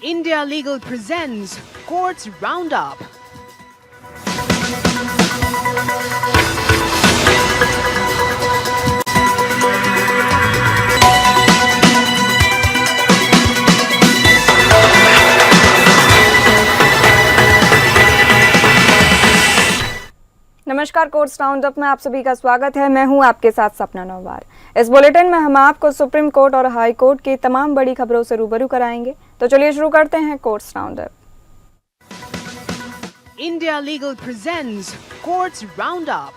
India Legal presents Courts Roundup. नमस्कार, courts roundup में आप सभी का स्वागत है। मैं हूं आपके साथ सपना नौवार। इस बुलेटिन में हम आपको सुप्रीम कोर्ट और हाई कोर्ट की तमाम बड़ी खबरों से रूबरू कराएंगे। तो चलिए शुरू करते हैं courts roundup. India Legal presents Courts Roundup.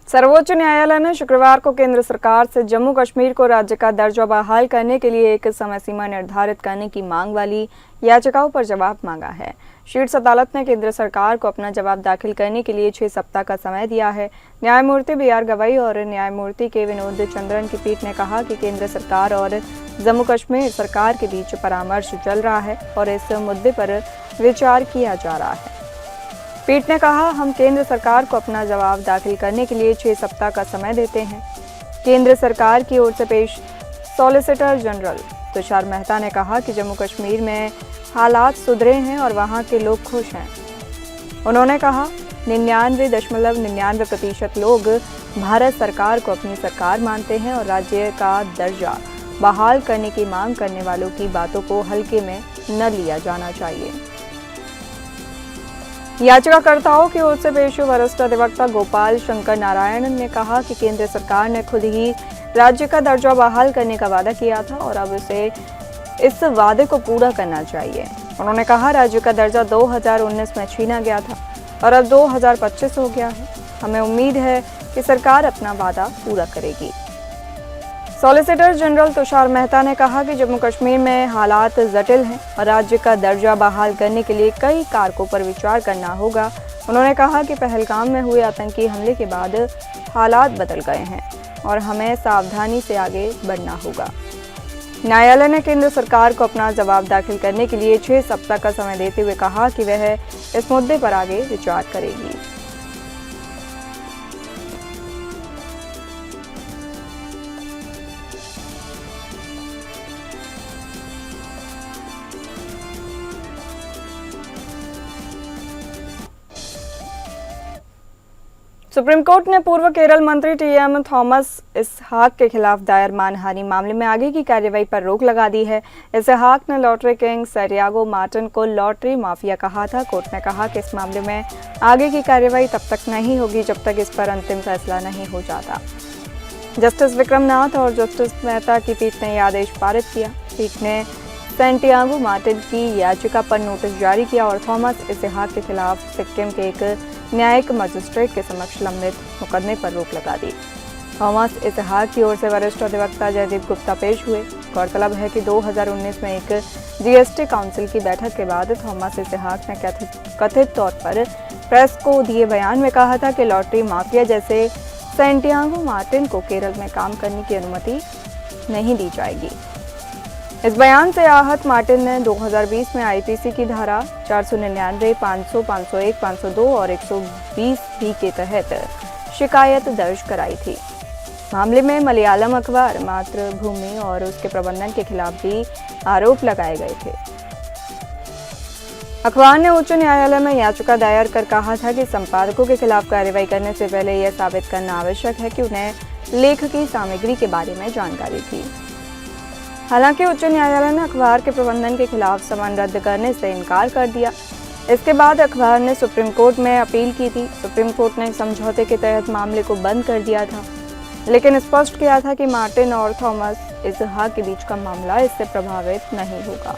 सर्वोच्च न्यायालय ने शुक्रवार को केंद्र सरकार से जम्मू कश्मीर को राज्य का दर्जा बहाल करने के लिए एक समय सीमा निर्धारित करने की मांग वाली याचिकाओं पर जवाब मांगा है। शीर्ष अदालत ने केंद्र सरकार को अपना जवाब दाखिल करने के लिए 6 सप्ताह का समय दिया है। न्यायमूर्ति BR गवई और न्यायमूर्ति के विनोद चंद्रन की पीठ ने कहा कि केंद्र सरकार और जम्मू कश्मीर सरकार के बीच परामर्श चल रहा है और इस मुद्दे पर विचार किया जा रहा है। पीठ ने कहा, हम केंद्र सरकार को अपना जवाब दाखिल करने के लिए 6 सप्ताह का समय देते हैं। केंद्र सरकार की ओर से पेश सॉलिसिटर जनरल तुषार मेहता ने कहा कि जम्मू कश्मीर में हालात सुधरे हैं और वहां के लोग खुश हैं। उन्होंने कहा, 99.99% लोग भारत सरकार को अपनी सरकार मानते हैं और राज्य का दर्जा बहाल करने की मांग करने वालों की बातों को हल्के में न लिया जाना चाहिए। याचिकाकर्ताओं की ओर से पेश वरिष्ठ अधिवक्ता गोपाल शंकर नारायण ने कहा कि केंद्र सरकार ने खुद ही राज्य का दर्जा बहाल करने का वादा किया था और अब उसे इस वादे को पूरा करना चाहिए। उन्होंने कहा, राज्य का दर्जा 2019 में छीना गया था और अब 2025 हो गया है। हमें उम्मीद है कि सरकार अपना वादा पूरा करेगी। सॉलिसिटर जनरल तुषार मेहता ने कहा कि जम्मू कश्मीर में हालात जटिल हैं और राज्य का दर्जा बहाल करने के लिए कई कारकों पर विचार करना होगा। उन्होंने कहा कि पहलगाम में हुए आतंकी हमले के बाद हालात बदल गए हैं और हमें सावधानी से आगे बढ़ना होगा। न्यायालय ने केंद्र सरकार को अपना जवाब दाखिल करने के लिए 6 सप्ताह का समय देते हुए कहा कि वह इस मुद्दे पर आगे विचार करेगी। सुप्रीम कोर्ट ने पूर्व केरल मंत्री TM थॉमस इसहाक के खिलाफ दायर मानहानि मामले में आगे की कार्रवाई पर रोक लगा दी है। इसहाक ने लॉटरी किंग सैंटियागो मार्टिन को लॉटरी माफिया कहा था। कोर्ट ने कहा कि इस मामले में आगे की कार्रवाई तब तक नहीं होगी जब तक इस पर अंतिम फैसला नहीं हो जाता। जस्टिस विक्रम नाथ और जस्टिस मेहता की पीठ ने यह आदेश पारित किया। पीठ ने सैंटियागो मार्टिन की याचिका पर नोटिस जारी किया और थॉमस इसहाक के खिलाफ सिक्किम के एक न्यायिक मजिस्ट्रेट के समक्ष लंबित मुकदमे पर रोक लगा दी। थॉमस इसहाक की ओर से वरिष्ठ अधिवक्ता जयदीप गुप्ता पेश हुए। गौरतलब है कि 2019 में एक GST काउंसिल की बैठक के बाद थॉमस इसहाक ने कथित तौर पर प्रेस को दिए बयान में कहा था कि लॉटरी माफिया जैसे सैंटियागो मार्टिन को केरल में काम करने की अनुमति नहीं दी जाएगी। इस बयान से आहत मार्टिन ने 2020 में IPC की धारा 499, 500, 501, 502 और 120B के तहत शिकायत दर्ज कराई थी। मामले में मलयालम अखबार मातृभूमि और उसके प्रबंधन के खिलाफ भी आरोप लगाए गए थे। अखबार ने उच्च न्यायालय में याचिका दायर कर कहा था कि संपादकों के खिलाफ कार्रवाई करने से पहले यह साबित करना आवश्यक है कि उन्हें लेख की सामग्री के बारे में जानकारी थी। हालांकि उच्च न्यायालय ने अखबार के प्रबंधन के खिलाफ समन रद्द करने से इनकार कर दिया। इसके बाद अखबार ने सुप्रीम कोर्ट में अपील की थी। सुप्रीम कोर्ट ने समझौते के तहत मामले को बंद कर दिया था, लेकिन स्पष्ट किया था कि मार्टिन और थॉमस इसहाक के बीच का मामला इससे प्रभावित नहीं होगा।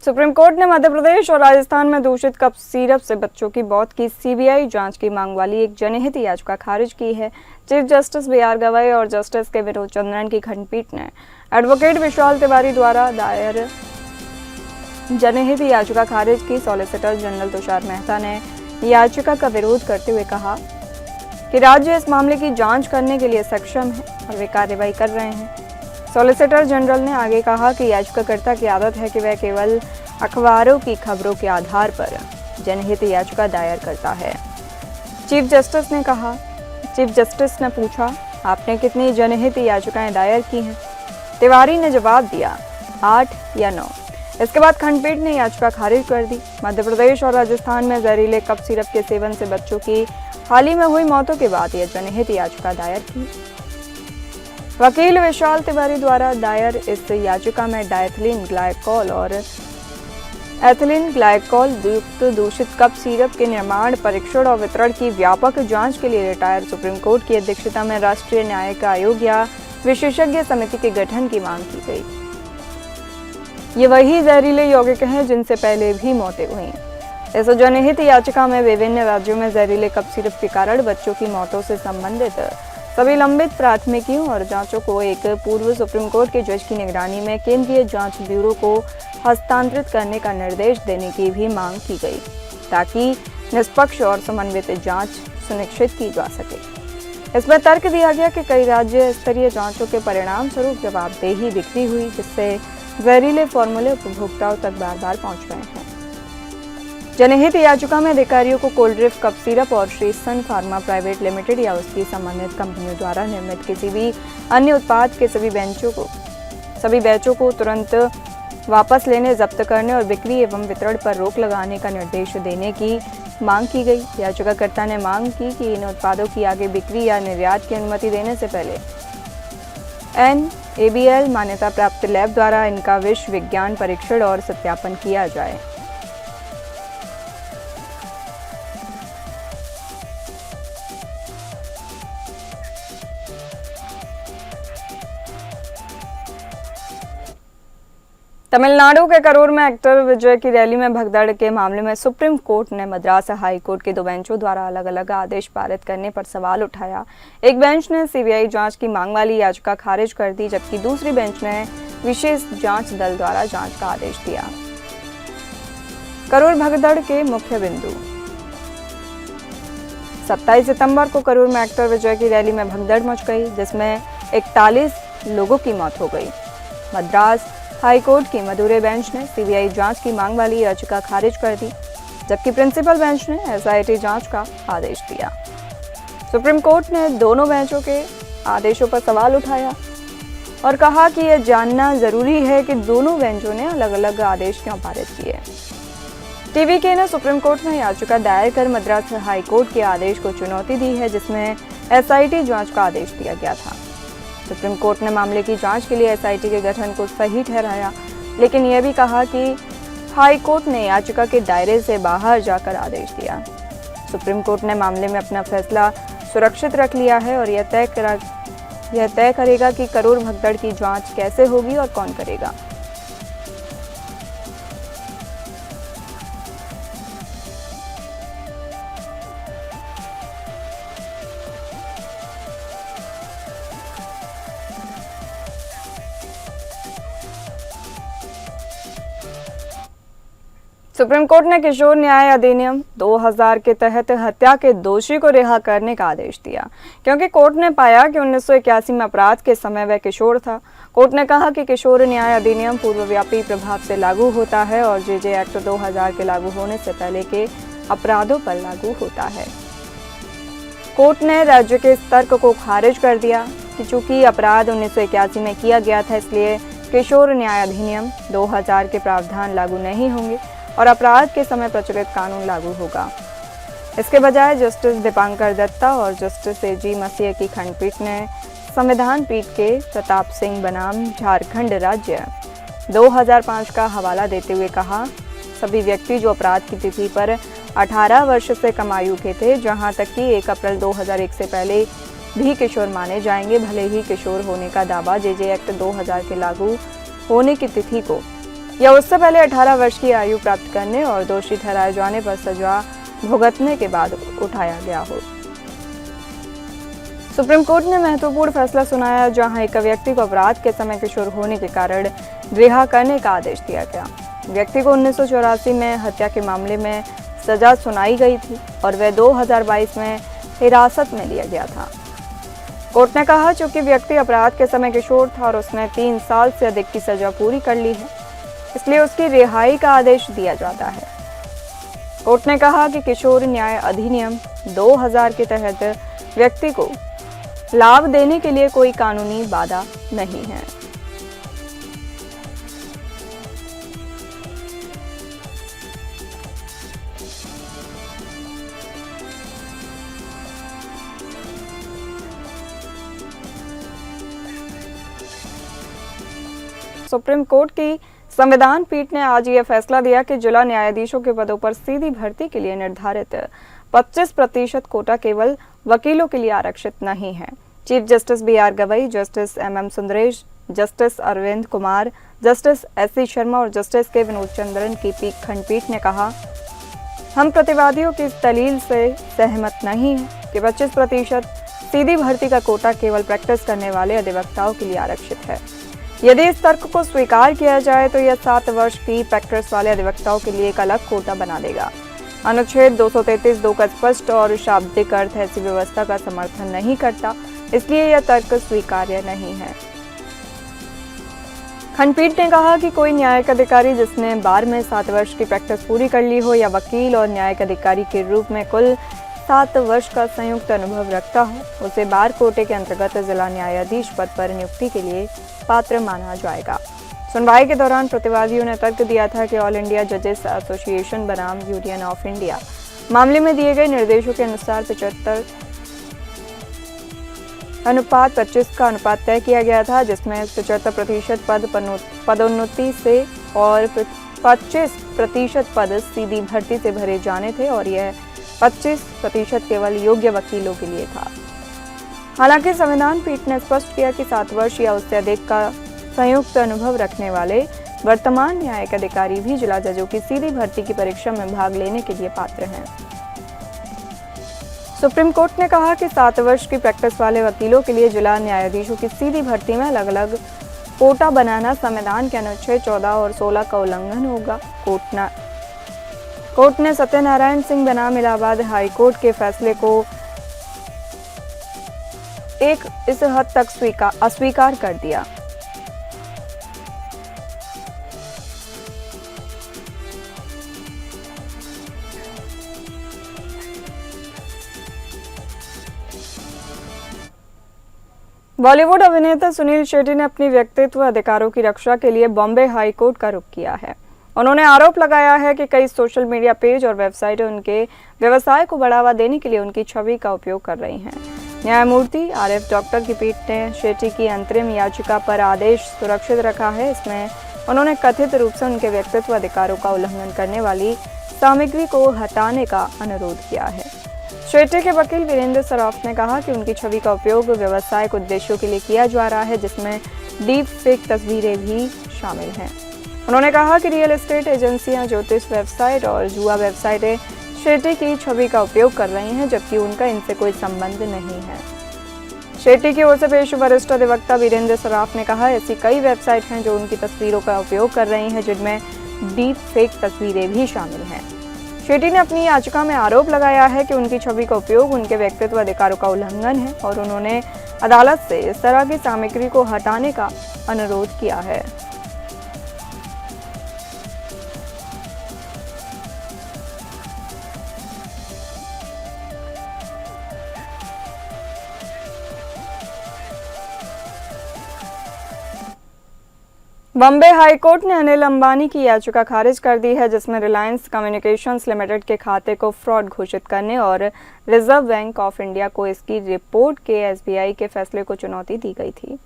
सुप्रीम कोर्ट ने मध्य प्रदेश और राजस्थान में दूषित कप सिरप से बच्चों की मौत की सीबीआई जांच की मांग वाली एक जनहित याचिका खारिज की है। Chief justice B R. गवई और जस्टिस के विनोद चंद्रन की खंडपीठ ने एडवोकेट विशाल तिवारी द्वारा दायर जनहित याचिका खारिज की। सॉलिसिटर जनरल तुषार मेहता ने याचिका का विरोध करते हुए कहा कि राज्य इस मामले की जांच करने के लिए सक्षम है और वे कार्रवाई कर रहे हैं। सॉलिसिटर जनरल ने आगे कहा कि याचिकाकर्ता की आदत है कि वह केवल अखबारों की खबरों के आधार पर जनहित याचिका दायर करता है। चीफ जस्टिस ने पूछा, आपने कितनी जनहित याचिकाएं दायर की हैं? तिवारी ने जवाब दिया, 8 या 9। इसके बाद खंडपीठ ने याचिका खारिज कर दी। मध्य प्रदेश और राजस्थान में जहरीले कप सिरप के सेवन से बच्चों की हाल ही में हुई मौतों के बाद यह जनहित याचिका दायर की। वकील विशाल तिवारी द्वारा दायर इस याचिका में डायथिलीन ग्लाइकोल और एथिलीन ग्लाइकोल युक्त दूषित कप सिरप के निर्माण, परीक्षण और वितरण की व्यापक जांच के लिए रिटायर्ड सुप्रीम कोर्ट की अध्यक्षता में राष्ट्रीय न्यायिक आयोग या विशेषज्ञ समिति के गठन की मांग की गई। ये वही जहरीले यौगिक हैं जिनसे पहले भी मौतें हुई। इस जनहित याचिका में विभिन्न राज्यों में जहरीले कप सिरप के कारण बच्चों की मौतों से संबंधित सभी लंबित प्राथमिकियों और जांचों को एक पूर्व सुप्रीम कोर्ट के जज की निगरानी में केंद्रीय जांच ब्यूरो को हस्तांतरित करने का निर्देश देने की भी मांग की गई, ताकि निष्पक्ष और समन्वित जांच सुनिश्चित की जा सके। इसमें तर्क दिया गया कि कई राज्य स्तरीय जांचों के परिणाम स्वरूप जवाबदेही बिखरी हुई, जिससे जहरीले फॉर्मूले उपभोक्ताओं तक बार बार पहुंच गए हैं। जनहित याचिका में अधिकारियों को कोल्ड्रिफ्ट कप सिरप और श्री सन फार्मा प्राइवेट लिमिटेड या उसकी संबंधित कंपनियों द्वारा निर्मित किसी भी अन्य उत्पाद के सभी बैचों को तुरंत वापस लेने, जब्त करने और बिक्री एवं वितरण पर रोक लगाने का निर्देश देने की मांग की गई। याचिकाकर्ता ने मांग की कि इन उत्पादों की आगे बिक्री या निर्यात की अनुमति देने से पहले NABL मान्यता प्राप्त लैब द्वारा इनका विश्व विज्ञान परीक्षण और सत्यापन किया जाए। तमिलनाडु के करूर में एक्टर विजय की रैली में भगदड़ के मामले में सुप्रीम कोर्ट ने मद्रास हाई कोर्ट के 2 बेंचों द्वारा अलग अलग आदेश पारित करने पर सवाल उठाया। एक बेंच ने सीबीआई जांच की मांग वाली याचिका खारिज कर दी, जबकि दूसरी बेंच ने विशेष जांच दल द्वारा जांच का आदेश दिया। करूर भगदड़ के मुख्य बिंदु। 27 सितंबर को करूर में एक्टर विजय की रैली में भगदड़ मच गई, जिसमें 41 लोगों की मौत हो गई। मद्रास हाई कोर्ट की मदुरै बेंच ने सीबीआई जांच की मांग वाली याचिका खारिज कर दी, जबकि प्रिंसिपल बेंच ने SIT जांच का आदेश दिया। सुप्रीम कोर्ट ने दोनों बेंचों के आदेशों पर सवाल उठाया और कहा कि यह जानना जरूरी है कि दोनों बेंचों ने अलग अलग आदेश क्यों पारित किए। TVK ने सुप्रीम कोर्ट में याचिका दायर कर मद्रास हाई कोर्ट के आदेश को चुनौती दी है, जिसमें SIT जांच का आदेश दिया गया था। सुप्रीम कोर्ट ने मामले की जांच के लिए SIT के गठन को सही ठहराया, लेकिन यह भी कहा कि हाई कोर्ट ने याचिका के दायरे से बाहर जाकर आदेश दिया। सुप्रीम कोर्ट ने मामले में अपना फैसला सुरक्षित रख लिया है और यह तय करेगा कि करूर भगदड़ की जांच कैसे होगी और कौन करेगा। सुप्रीम कोर्ट ने किशोर न्याय अधिनियम 2000 के तहत हत्या के दोषी को रिहा करने का आदेश दिया, क्योंकि कोर्ट ने पाया कि 1981 में अपराध के समय वह किशोर था। कोर्ट ने कहा कि किशोर न्याय अधिनियम पूर्वव्यापी प्रभाव से लागू होता है और JJ एक्ट 2000 के लागू होने से पहले के अपराधों पर लागू होता है। कोर्ट ने राज्य के इस तर्क को खारिज कर दिया कि चूंकि अपराध 1981 में किया गया था, इसलिए किशोर न्याय अधिनियम 2000 के प्रावधान लागू नहीं होंगे और अपराध के समय प्रचलित कानून लागू होगा। इसके बजाय जस्टिस दीपांकर दत्ता और जस्टिस AG मसीह की खंडपीठ ने संविधान पीठ के प्रताप सिंह बनाम झारखंड राज्य 2005 का हवाला देते हुए कहा, सभी व्यक्ति जो अपराध की तिथि पर 18 वर्ष से कम आयु के थे, जहां तक कि 1 अप्रैल 2001 से पहले भी किशोर माने जाएंगे, भले ही किशोर होने का दावा JJ एक्ट 2000 के लागू होने की तिथि को या उससे पहले 18 वर्ष की आयु प्राप्त करने और दोषी ठहराए जाने पर सजा भुगतने के बाद उठाया गया हो। सुप्रीम कोर्ट ने महत्वपूर्ण फैसला सुनाया, जहां एक व्यक्ति को अपराध के समय किशोर होने के कारण रिहा करने का आदेश दिया गया। व्यक्ति को 1984 में हत्या के मामले में सजा सुनाई गई थी और वह 2022 में हिरासत में लिया गया था। कोर्ट ने कहा, चूंकि व्यक्ति अपराध के समय किशोर था और उसने 3 साल से अधिक की सजा पूरी कर ली है, इसलिए उसकी रिहाई का आदेश दिया जाता है। कोर्ट ने कहा कि किशोर न्याय अधिनियम 2000 के तहत व्यक्ति को लाभ देने के लिए कोई कानूनी बाधा नहीं है। सुप्रीम कोर्ट की संविधान पीठ ने आज यह फैसला दिया कि जिला न्यायाधीशों के पदों पर सीधी भर्ती के लिए निर्धारित 25% कोटा केवल वकीलों के लिए आरक्षित नहीं है। Chief justice BR Gavai, justice MM Sundaresh, justice Arvind Kumar, justice SC Sharma और जस्टिस के विनोद चंद्रन की खंडपीठ ने कहा, हम प्रतिवादियों की इस दलील से सहमत नहीं हैं कि 25% सीधी भर्ती का कोटा केवल प्रैक्टिस करने वाले अधिवक्ताओं के लिए आरक्षित है। यदि इस तर्क को स्वीकार किया जाए तो यह 7 वर्ष की प्रैक्टिस वाले अधिवक्ताओं के लिए एक अलग कोटा बना देगा। अनुच्छेद 233(2) का स्पष्ट और शाब्दिक अर्थ ऐसी व्यवस्था का समर्थन नहीं करता, इसलिए यह तर्क स्वीकार्य नहीं है। खंडपीठ ने कहा कि कोई न्यायिक अधिकारी जिसने बार में 7 वर्ष की प्रैक्टिस पूरी कर ली हो या वकील और न्यायिक अधिकारी के रूप में कुल 7 वर्ष का संयुक्त अनुभव रखता हो, उसे बार कोटे के अंतर्गत जिला न्यायाधीश पद पर नियुक्ति के लिए पात्र माना जाएगा। सुनवाई के दौरान प्रतिवादियों ने तर्क दिया था कि ऑल इंडिया जजेस एसोसिएशन बनाम यूनियन ऑफ इंडिया मामले में दिए गए निर्देशों के अनुसार 75:25 का अनुपात तय किया गया था, जिसमें 75% पदोन्नति से और 25% पद सीधी भर्ती से भरे जाने थे और यह 25% केवल योग्य वकीलों के लिए था। हालांकि संविधान पीठ ने स्पष्ट किया कि 7 वर्ष या उससे अधिक का संयुक्त अनुभव रखने वाले वर्तमान न्यायिक अधिकारी भी जिला जजों की सीधी भर्ती की परीक्षा में भाग लेने के लिए पात्र हैं। सुप्रीम कोर्ट ने कहा कि 7 वर्ष की प्रैक्टिस वाले वकीलों के लिए जिला न्यायाधीशों की सीधी भर्ती में अलग अलग कोटा बनाना संविधान के अनुच्छेद 14 और 16 का उल्लंघन होगा। कोर्ट ने सत्यनारायण सिंह बनाम इलाहाबाद हाई कोर्ट के फैसले को इस हद तक अस्वीकार कर दिया। बॉलीवुड अभिनेता सुनील शेट्टी ने अपनी व्यक्तित्व अधिकारों की रक्षा के लिए बॉम्बे हाई कोर्ट का रुख किया है। उन्होंने आरोप लगाया है कि कई सोशल मीडिया पेज और वेबसाइटें उनके व्यवसाय को बढ़ावा देने के लिए उनकी छवि का उपयोग कर रही हैं। न्यायमूर्ति RF डॉक्टर की पीठ ने शेट्टी की अंतरिम याचिका पर आदेश सुरक्षित रखा है। इसमें उन्होंने कथित रूप से उनके व्यक्तित्व अधिकारों का उल्लंघन करने वाली सामग्री को हटाने का अनुरोध किया है। शेट्टी के वकील वीरेंद्र सराफ ने कहा कि उनकी छवि का उपयोग व्यवसायिक उद्देश्यों के लिए किया जा रहा है, जिसमें डीप फेक तस्वीरें भी शामिल हैं। उन्होंने कहा कि रियल एस्टेट एजेंसियां, ज्योतिष वेबसाइट और जुआ वेबसाइटें शेट्टी की छवि का उपयोग कर रही हैं, जबकि उनका इनसे कोई संबंध नहीं है। शेट्टी की ओर से पेश वरिष्ठ अधिवक्ता वीरेंद्र सराफ ने कहा, ऐसी कई वेबसाइट हैं जो उनकी तस्वीरों का उपयोग कर रही हैं, जिनमें डीप फेक तस्वीरें भी शामिल हैं। शेट्टी ने अपनी याचिका में आरोप लगाया है कि उनकी छवि का उपयोग उनके व्यक्तित्व अधिकारों का उल्लंघन है और उन्होंने अदालत से इस तरह की सामग्री को हटाने का अनुरोध किया है। बॉम्बे हाई कोर्ट ने अनिल अंबानी की याचिका खारिज कर दी है, जिसमें रिलायंस कम्युनिकेशंस लिमिटेड के खाते को फ्रॉड घोषित करने और रिजर्व बैंक ऑफ इंडिया को इसकी रिपोर्ट के SBI के फैसले को चुनौती दी गई थी।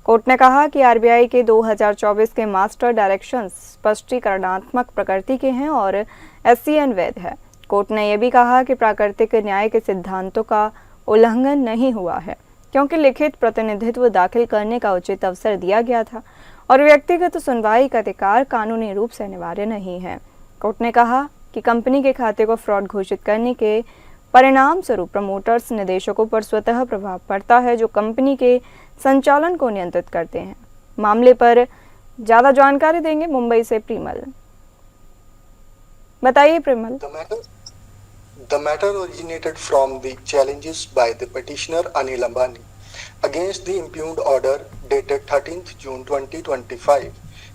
कोर्ट ने कहा कि RBI के 2024 के मास्टर डायरेक्शंस स्पष्टीकरणात्मक प्रकृति के हैं और SCN वैध है। कोर्ट ने यह भी कहा कि प्राकृतिक न्याय के सिद्धांतों का उल्लंघन नहीं हुआ है, क्योंकि लिखित प्रतिनिधित्व दाखिल करने का उचित अवसर दिया गया था और व्यक्तिगत सुनवाई का अधिकार कानूनी रूप से अनिवार्य नहीं है। कोर्ट ने कहा कि कंपनी के खाते को फ्रॉड घोषित करने के परिणाम स्वरूप प्रमोटर्स निदेशकों पर स्वतः प्रभाव पड़ता है, जो कंपनी के संचालन को नियंत्रित करते हैं। मामले पर ज्यादा जानकारी देंगे मुंबई से प्रिमल। बताइए Primal. The matter originated from the challenges by the petitioner Anil Ambani against the impugned order dated 13th June 2025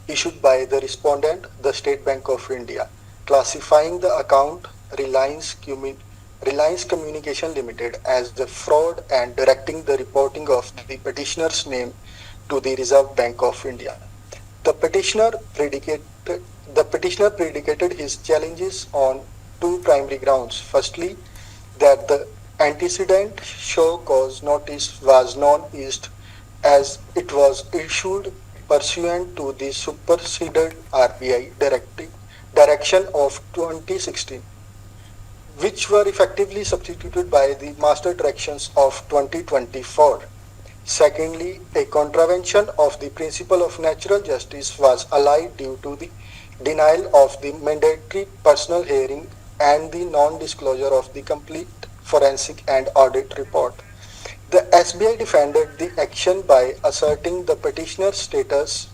issued by the respondent, the State Bank of India, classifying the account Reliance Communication Limited as the fraud and directing the reporting of the petitioner's name to the Reserve Bank of India. The petitioner predicated his challenges on two primary grounds. Firstly, that the antecedent show cause notice was non-issued as it was issued pursuant to the superseded RBI direction of 2016, which were effectively substituted by the master directions of 2024. Secondly, a contravention of the principle of natural justice was allied due to the denial of the mandatory personal hearing and the non-disclosure of the complete forensic and audit report. The SBI defended the action by asserting the petitioner's status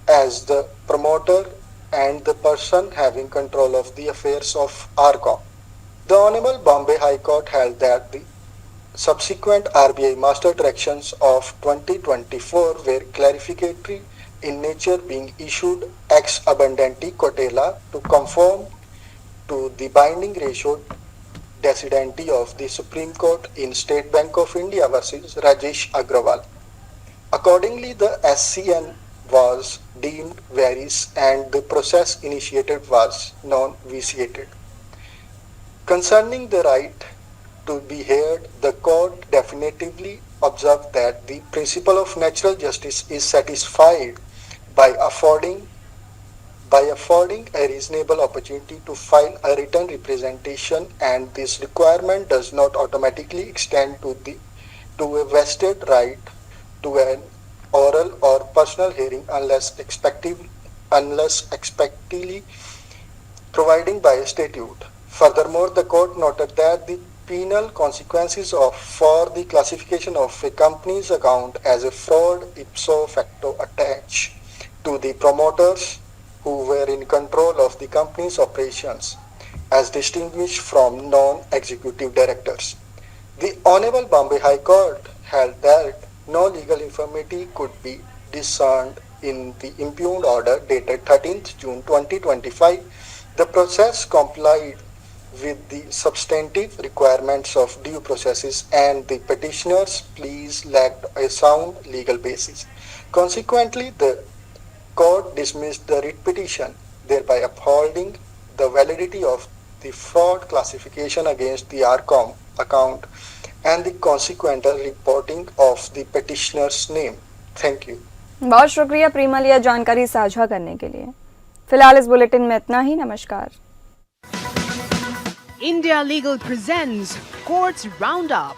as the promoter and the person having control of the affairs of ARCOM. The Honorable Bombay High Court held that the subsequent RBI Master Directions of 2024 were clarificatory in nature, being issued ex abundanti cautela to conform to the binding ratio decidendi of the Supreme Court in State Bank of India versus Rajesh Agrawal. Accordingly, the SCN was deemed various and the process initiated was non-vitiated. Concerning the right to be heard, the court definitively observed that the principle of natural justice is satisfied by affording a reasonable opportunity to file a written representation, and this requirement does not automatically extend to a vested right to an oral or personal hearing unless explicitly providing by a statute. Furthermore, the court noted that the penal consequences for the classification of a company's account as a fraud ipso facto attach to the promoters who were in control of the company's operations as distinguished from non-executive directors. The Honorable Bombay High Court held that no legal infirmity could be discerned in the impugned order dated 13th June 2025. The process complied with the substantive requirements of due processes and the petitioner's pleas lacked a sound legal basis. Consequently, the court dismissed the writ petition, thereby upholding the validity of the fraud classification against the ARCOM account and the consequent reporting of the petitioner's name. Thank you. बहुत शुक्रिया प्रिमल यह जानकारी साझा करने के लिए। फिलहाल इस बुलेटिन में इतना ही। नमस्कार। India Legal presents Courts Roundup.